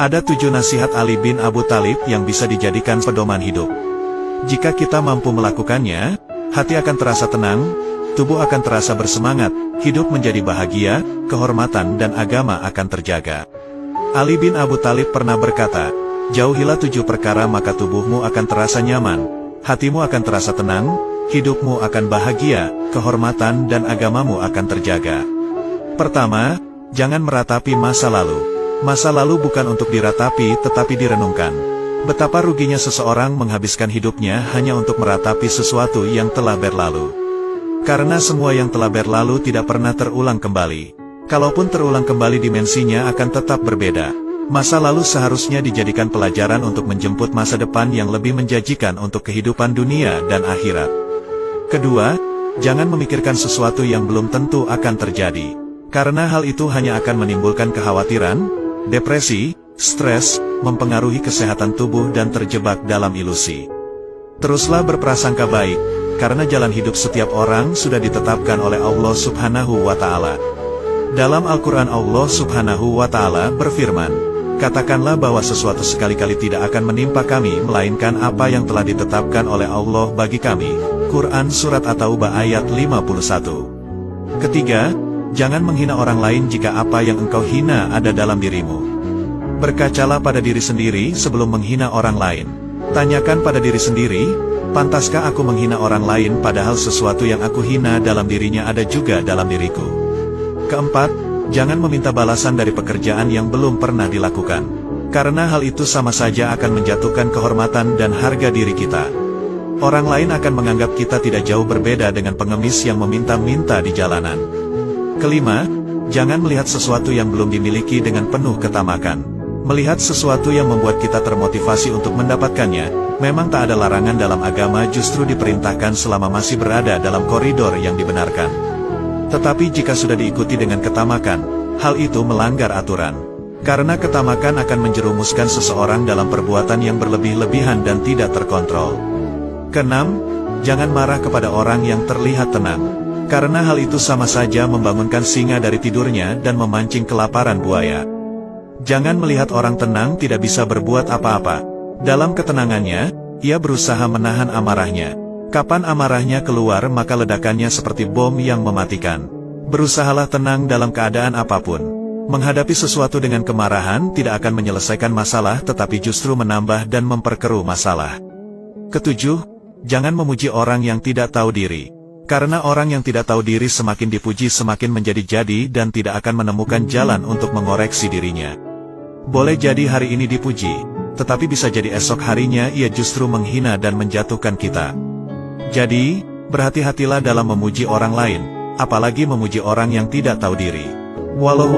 Ada 7 nasihat Ali bin Abu Thalib yang bisa dijadikan pedoman hidup. Jika kita mampu melakukannya, hati akan terasa tenang, tubuh akan terasa bersemangat, hidup menjadi bahagia, kehormatan dan agama akan terjaga. Ali bin Abu Thalib pernah berkata, jauhilah 7 perkara maka tubuhmu akan terasa nyaman, hatimu akan terasa tenang, hidupmu akan bahagia, kehormatan dan agamamu akan terjaga. Pertama, jangan meratapi masa lalu. Masa lalu bukan untuk diratapi tetapi direnungkan. Betapa ruginya seseorang menghabiskan hidupnya hanya untuk meratapi sesuatu yang telah berlalu. Karena semua yang telah berlalu tidak pernah terulang kembali. Kalaupun terulang kembali dimensinya akan tetap berbeda. Masa lalu seharusnya dijadikan pelajaran untuk menjemput masa depan yang lebih menjanjikan untuk kehidupan dunia dan akhirat. Kedua, jangan memikirkan sesuatu yang belum tentu akan terjadi. Karena hal itu hanya akan menimbulkan kekhawatiran, depresi, stres, mempengaruhi kesehatan tubuh dan terjebak dalam ilusi. Teruslah berprasangka baik, karena jalan hidup setiap orang sudah ditetapkan oleh Allah Subhanahu wa Ta'ala. Dalam Al-Quran Allah Subhanahu wa Ta'ala berfirman, katakanlah bahwa sesuatu sekali-kali tidak akan menimpa kami melainkan apa yang telah ditetapkan oleh Allah bagi kami. Quran Surat At-Taubah ayat 51. Ketiga, jangan menghina orang lain jika apa yang engkau hina ada dalam dirimu. Berkacalah pada diri sendiri sebelum menghina orang lain. Tanyakan pada diri sendiri, pantaskah aku menghina orang lain padahal sesuatu yang aku hina dalam dirinya ada juga dalam diriku. Keempat, jangan meminta balasan dari pekerjaan yang belum pernah dilakukan. Karena hal itu sama saja akan menjatuhkan kehormatan dan harga diri kita. Orang lain akan menganggap kita tidak jauh berbeda dengan pengemis yang meminta-minta di jalanan. Kelima, jangan melihat sesuatu yang belum dimiliki dengan penuh ketamakan. Melihat sesuatu yang membuat kita termotivasi untuk mendapatkannya, memang tak ada larangan dalam agama, justru diperintahkan selama masih berada dalam koridor yang dibenarkan. Tetapi jika sudah diikuti dengan ketamakan, hal itu melanggar aturan. Karena ketamakan akan menjerumuskan seseorang dalam perbuatan yang berlebih-lebihan dan tidak terkontrol. Keenam, jangan marah kepada orang yang terlihat tenang. Karena hal itu sama saja membangunkan singa dari tidurnya dan memancing kelaparan buaya. Jangan melihat orang tenang tidak bisa berbuat apa-apa. Dalam ketenangannya, ia berusaha menahan amarahnya. Kapan amarahnya keluar maka ledakannya seperti bom yang mematikan. Berusahalah tenang dalam keadaan apapun. Menghadapi sesuatu dengan kemarahan tidak akan menyelesaikan masalah tetapi justru menambah dan memperkeruh masalah. Ketujuh, jangan memuji orang yang tidak tahu diri. Karena orang yang tidak tahu diri semakin dipuji semakin menjadi-jadi dan tidak akan menemukan jalan untuk mengoreksi dirinya. Boleh jadi hari ini dipuji, tetapi bisa jadi esok harinya ia justru menghina dan menjatuhkan kita. Jadi, berhati-hatilah dalam memuji orang lain, apalagi memuji orang yang tidak tahu diri. Walau